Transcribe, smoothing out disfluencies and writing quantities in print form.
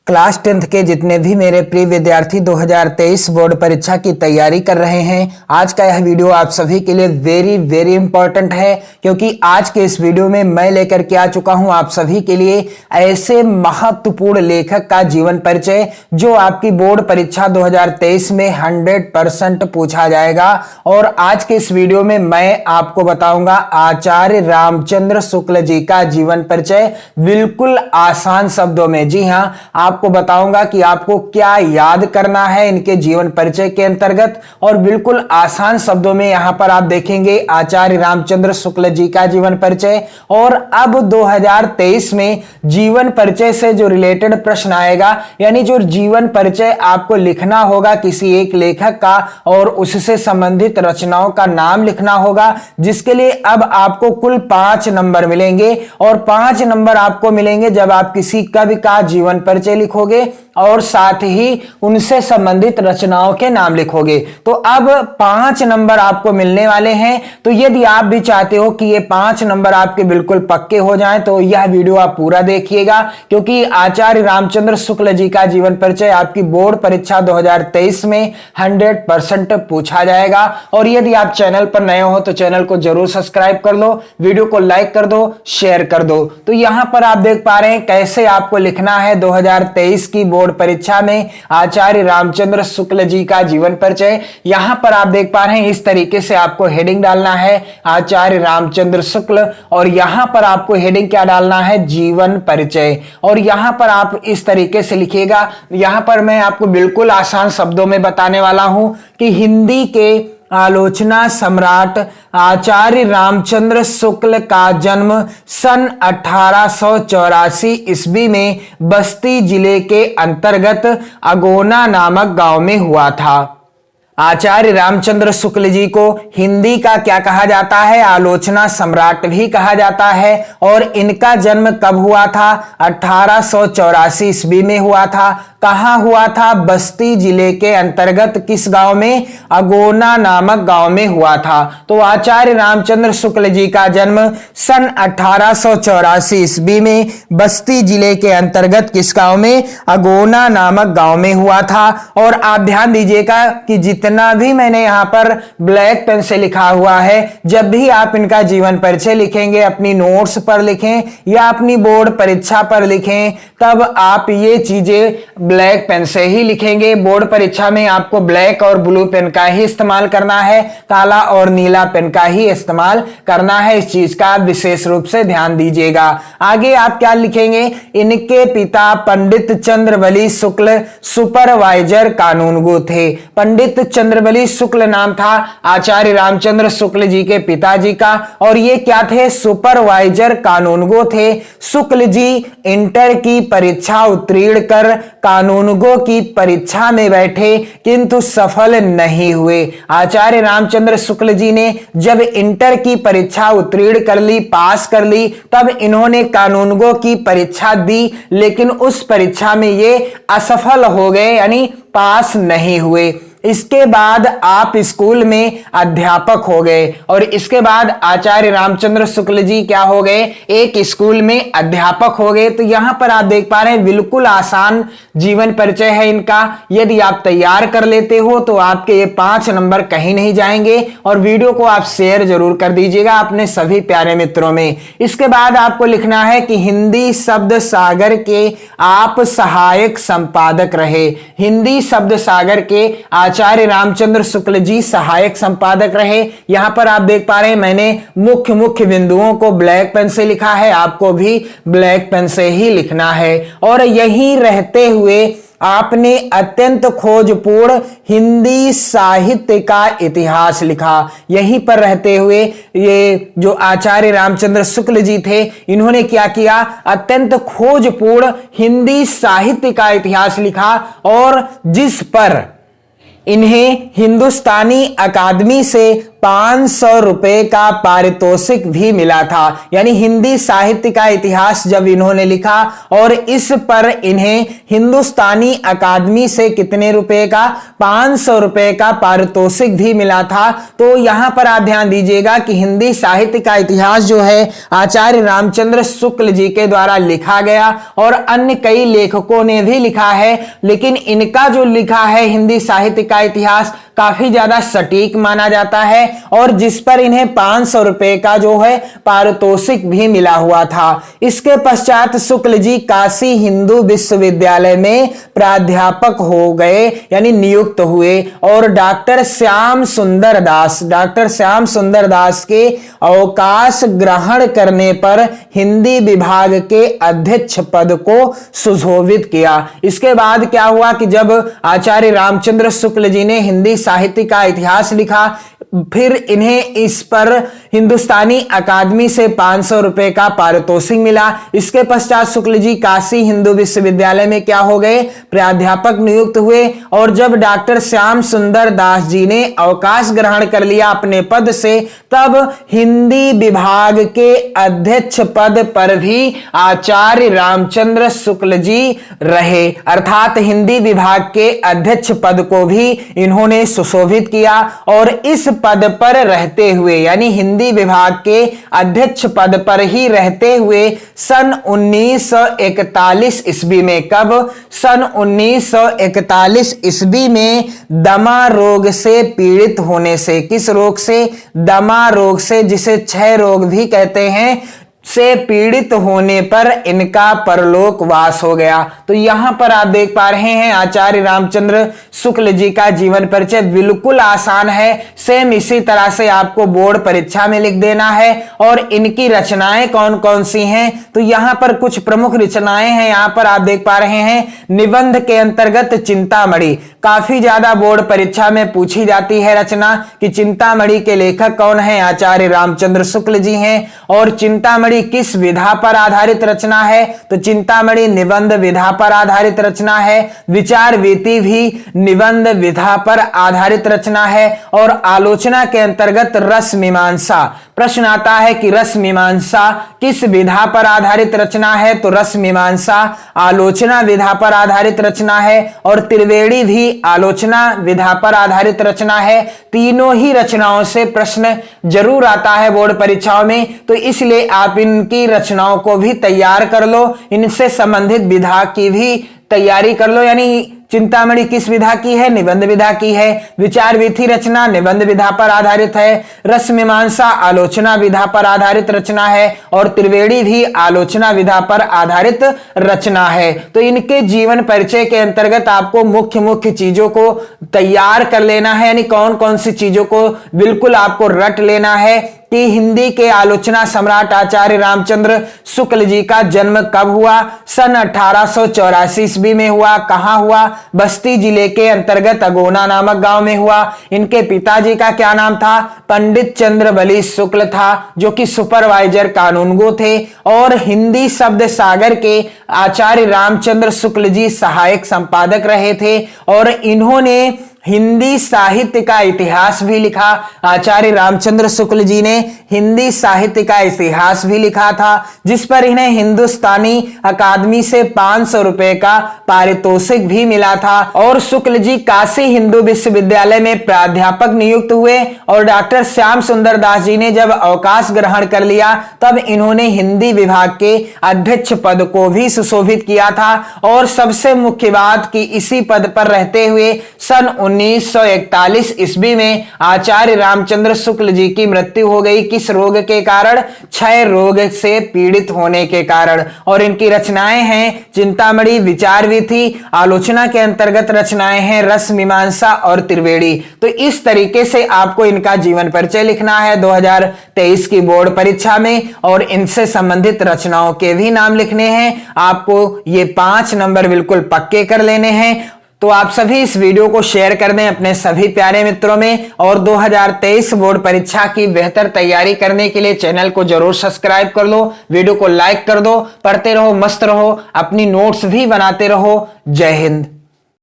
Class 10th के जितने भी मेरे प्रिय विद्यार्थी 2023 बोर्ड परीक्षा की तैयारी कर रहे हैं, आज का यह वीडियो आप सभी के लिए वेरी वेरी इंपॉर्टेंट है, क्योंकि आज के इस वीडियो में मैं लेकर के आ चुका हूं आप सभी के लिए ऐसे महत्वपूर्ण लेखक का जीवन परिचय जो आपकी बोर्ड परीक्षा 2023 में 100% पूछा जाएगा। और आज के इस वीडियो में मैं आपको बताऊंगा आचार्य रामचंद्र शुक्ल जी का जीवन परिचय बिल्कुल आसान शब्दों में। जी हां, आपको बताऊंगा कि आपको क्या याद करना है इनके जीवन परिचय के अंतर्गत, और बिल्कुल आसान शब्दों में यहां पर आप देखेंगे आचार्य रामचंद्र शुक्ल जी का जीवन परिचय। और अब 2023 में जीवन परिचय से जो रिलेटेड प्रश्न आएगा, यानी जो जीवन परिचय आपको लिखना होगा किसी एक लेखक का और उससे संबंधित रचनाओं का नाम लिखना होगा, जिसके लिए अब आपको कुल 5 नंबर मिलेंगे। और 5 नंबर आपको मिलेंगे जब आप किसी कवि का जीवन परिचय लिखोगे और साथ ही उनसे संबंधित रचनाओं के नाम लिखोगे। तो अब 5 नंबर आपको मिलने वाले हैं। तो यदि आप भी चाहते हो कि ये 5 नंबर आपके बिल्कुल पक्के हो जाएं, तो यह वीडियो आप पूरा देखिएगा, क्योंकि आचार्य रामचंद्र शुक्ल जी का जीवन परिचय आपकी बोर्ड परीक्षा 2023 में 100% पूछा जाएगा। और यदि आप चैनल पर नए हो तो चैनल को जरूर सब्सक्राइब कर लो, वीडियो को लाइक कर दो, शेयर कर दो। तो यहां पर आप देख पा रहे हैं कैसे आपको लिखना है 2023 की बोर्ड परीक्षा में आचार्य रामचंद्र शुक्ल जी का जीवन परिचय। यहां पर आप देख पा रहे हैं इस तरीके से आपको हेडिंग डालना है आचार्य रामचंद्र शुक्ल, और यहां पर आपको हेडिंग क्या डालना है, जीवन परिचय। और यहां पर आप इस तरीके से लिखिएगा। यहां पर मैं आपको बिल्कुल आसान शब्दों में बताने वाला हूं कि हिंदी के आलोचना सम्राट आचार्य रामचंद्र शुक्ल का जन्म सन 1884 ईस्वी में बस्ती जिले के अंतर्गत अगोना नामक गांव में हुआ था। आचार्य रामचंद्र शुक्ल जी को हिंदी का क्या कहा जाता है, आलोचना सम्राट भी कहा जाता है। और इनका जन्म कब हुआ था, 1884 ईस्वी में हुआ था। कहां हुआ था, बस्ती जिले के अंतर्गत किस गांव में, अगोना नामक गांव में हुआ था। तो आचार्य रामचंद्र शुक्ल जी का जन्म सन 1884 ईस्वी में बस्ती जिले के अंतर्गत किस गांव में, अगोना नामक गांव में हुआ था। और आप ध्यान दीजिएगा कि जितना भी मैंने यहां पर ब्लैक पेन से लिखा हुआ है, जब भी आप इनका जीवन परिचय लिखेंगे, अपनी नोट्स पर लिखें या अपनी बोर्ड परीक्षा पर लिखें, तब आप ये चीजें ब्लैक पेन से ही लिखेंगे। बोर्ड परीक्षा में आपको ब्लैक और ब्लू पेन का ही इस्तेमाल करना है, काला और नीला पेन का ही इस्तेमाल करना है। इस चीज का विशेष रूप से ध्यान दीजिएगा। आगे आप क्या लिखेंगे, इनके पिता पंडित चंद्रबली शुक्ल सुपरवाइजर कानूनगो थे। पंडित चंद्रबली शुक्ल नाम था आचार्य रामचंद्र शुक्ल जी के पिताजी का, और ये क्या थे, सुपरवाइजर कानूनगो थे। शुक्ल जी इंटर की परीक्षा उत्तीर्ण कर कानूनगो की परीक्षा में बैठे, किंतु सफल नहीं हुए। आचार्य रामचंद्र शुक्ल जी ने जब इंटर की परीक्षा उत्तीर्ण कर ली, पास कर ली, तब इन्होंने कानूनगो की परीक्षा दी, लेकिन उस परीक्षा में ये असफल हो गए, यानी पास नहीं हुए। इसके बाद आप स्कूल में अध्यापक हो गए, और इसके बाद आचार्य रामचंद्र शुक्ल जी क्या हो गए, एक स्कूल में अध्यापक हो गए। तो यहां पर आप देख पा रहे हैं बिल्कुल आसान जीवन परिचय है इनका। यदि आप तैयार कर लेते हो तो आपके ये 5 नंबर कहीं नहीं जाएंगे। और वीडियो को आप शेयर जरूर कर दीजिएगा अपने सभी प्यारे मित्रों में। इसके बाद आपको लिखना है कि हिंदी शब्द सागर के आप सहायक संपादक रहे। हिंदी शब्द सागर के आचार्य रामचंद्र शुक्ल जी सहायक संपादक रहे। यहां पर आप देख पा रहे हैं मैंने मुख्य बिंदुओं को ब्लैक पेन से लिखा है, आपको भी ब्लैक पेन से ही लिखना है। और यहीं रहते हुए आपने अत्यंत खोजपूर्ण हिंदी साहित्य का इतिहास लिखा। यहीं पर रहते हुए ये जो आचार्य रामचंद्र शुक्ल जी थे, इन्होंने क्या किया, अत्यंत खोजपूर्ण हिंदी साहित्य का इतिहास लिखा, और जिस पर इन्हें हिंदुस्तानी अकादमी से 500 रुपए का पारितोषिक भी मिला था। यानी हिंदी साहित्य का इतिहास जब इन्होंने लिखा और इस पर इन्हें हिंदुस्तानी अकादमी से कितने रुपए का, 500 रुपए का पारितोषिक भी मिला था। तो यहां पर आप ध्यान दीजिएगा कि हिंदी साहित्य का इतिहास जो है आचार्य रामचंद्र शुक्ल जी के द्वारा लिखा गया और अन्य कई लेखकों ने भी लिखा है, लेकिन इनका जो लिखा है हिंदी साहित्य का इतिहास काफी ज्यादा सटीक माना जाता है और जिस पर इन्हें 500 रुपए का जो है पारितोषिक भी मिला हुआ था। इसके पश्चात शुक्ल जी काशी हिंदू विश्वविद्यालय में प्राध्यापक हो गए, यानी नियुक्त हुए और डॉक्टर श्याम सुंदर दास के अवकाश ग्रहण करने पर हिंदी विभाग के अध्यक्ष पद को सुशोभित किया। इसके बाद क्या हुआ कि जब आचार्य रामचंद्र शुक्ल जी ने हिंदी साहित्य का इतिहास लिखा, फिर इन्हें इस पर हिंदुस्तानी अकादमी से 500 रुपए का पारितोषिक मिला। इसके पश्चात शुक्ल जी काशी हिंदू विश्वविद्यालय में क्या हो गए, प्राध्यापक नियुक्त हुए और जब डॉक्टर श्याम सुंदर दास जी ने अवकाश ग्रहण कर लिया अपने पद से, तब हिंदी विभाग के अध्यक्ष पद पर भी आचार्य रामचंद्र शुक्ल जी रहे, अर्थात हिंदी विभाग के अध्यक्ष पद को भी इन्होंने सुशोभित किया और इस पद पर रहते हुए, यानी हिंदी विभाग के अध्यक्ष पद पर ही रहते हुए सन 1941 ईस्वी में, कब, सन 1941 ईस्वी में दमा रोग से पीड़ित होने से, किस रोग से, दमा रोग से, जिसे क्षय रोग भी कहते हैं, से पीड़ित होने पर इनका परलोक वास हो गया। तो यहां पर आप देख पा रहे हैं आचार्य रामचंद्र शुक्ल जी का जीवन परिचय बिल्कुल आसान है। सेम इसी तरह से आपको बोर्ड परीक्षा में लिख देना है। और इनकी रचनाएं कौन कौन सी हैं, तो यहां पर कुछ प्रमुख रचनाएं हैं। यहां पर आप देख पा रहे हैं निबंध के अंतर्गत चिंतामणि, काफी ज्यादा बोर्ड परीक्षा में पूछी जाती है रचना कि चिंतामणि के लेखक कौन है, आचार्य रामचंद्र शुक्ल जी हैं। और चिंतामणि किस विधा पर आधारित रचना है, तो चिंतामणि निबंध विधा पर आधारित रचना है। विचार वीति भी निबंध विधा पर आधारित रचना है। और आलोचना के अंतर्गत रस मीमांसा, प्रश्न आता है कि रस मीमांसा किस विधा पर आधारित रचना है, तो रस मीमांसा आलोचना विधा पर आधारित रचना है। और त्रिवेणी भी आलोचना विधा पर आधारित रचना है। तीनों ही रचनाओं से प्रश्न जरूर आता है बोर्ड परीक्षाओं में, तो इसलिए आप इनकी रचनाओं को भी तैयार कर लो, इनसे संबंधित विधा की भी तैयारी कर लो। यानी चिंतामणि किस विधा की है, निबंध विधा की है। विचार वीथी रचना निबंध विधा पर आधारित है। रस मीमांसा आलोचना विधा पर आधारित रचना है। और त्रिवेणी भी आलोचना विधा पर आधारित रचना है। तो इनके जीवन परिचय के अंतर्गत आपको मुख्य मुख्य चीजों को तैयार कर लेना है, यानी कौन कौन सी चीजों को बिल्कुल आपको रट लेना है कि हिंदी के आलोचना सम्राट आचार्य रामचंद्र शुक्ल जी का जन्म कब हुआ, सन 1884 ईस्वी में हुआ। कहां हुआ, बस्ती जिले के अंतर्गत अगोना नामक गांव में हुआ। इनके पिताजी का क्या नाम था, पंडित चंद्रबली शुक्ल था, जो कि सुपरवाइजर कानूनगो थे। और हिंदी शब्द सागर के आचार्य रामचंद्र शुक्ल जी सहायक संपादक रहे थे। और इन्होंने हिंदी साहित्य का इतिहास भी लिखा। आचार्य रामचंद्र शुक्ल जी ने हिंदी साहित्य का इतिहास भी लिखा था, जिस पर इन्हें हिंदुस्तानी अकादमी से 500 रुपए का पारितोषिक भी मिला था। और शुक्ल जी काशी हिंदू विश्वविद्यालय में प्राध्यापक नियुक्त हुए। और डॉक्टर श्याम सुंदर दास जी ने जब अवकाश ग्रहण कर लिया, तब इन्होंने हिंदी विभाग के अध्यक्ष पद को भी सुशोभित किया था। और सबसे मुख्य बात कि इसी पद पर रहते हुए सन 1941 ईस्वी में आचार्य रामचंद्र शुक्ल जी की मृत्यु हो गई। किस रोग के कारण, क्षय रोग से पीड़ित होने के कारण। और इनकी रचनाएं हैं चिंतामणि, विचार वीथी, आलोचना के अंतर्गत रचनाएं हैं रस मीमांसा और त्रिवेणी। तो इस तरीके से आपको इनका जीवन परिचय लिखना है 2023 की बोर्ड परीक्षा में। और इनसे संबंधित रचनाओं के भी नाम लिखने हैं। आपको ये 5 नंबर बिल्कुल पक्के कर लेने हैं। तो आप सभी इस वीडियो को शेयर कर दें अपने सभी प्यारे मित्रों में। और 2023 बोर्ड परीक्षा की बेहतर तैयारी करने के लिए चैनल को जरूर सब्सक्राइब कर लो, वीडियो को लाइक कर दो। पढ़ते रहो, मस्त रहो, अपनी नोट्स भी बनाते रहो। जय हिंद।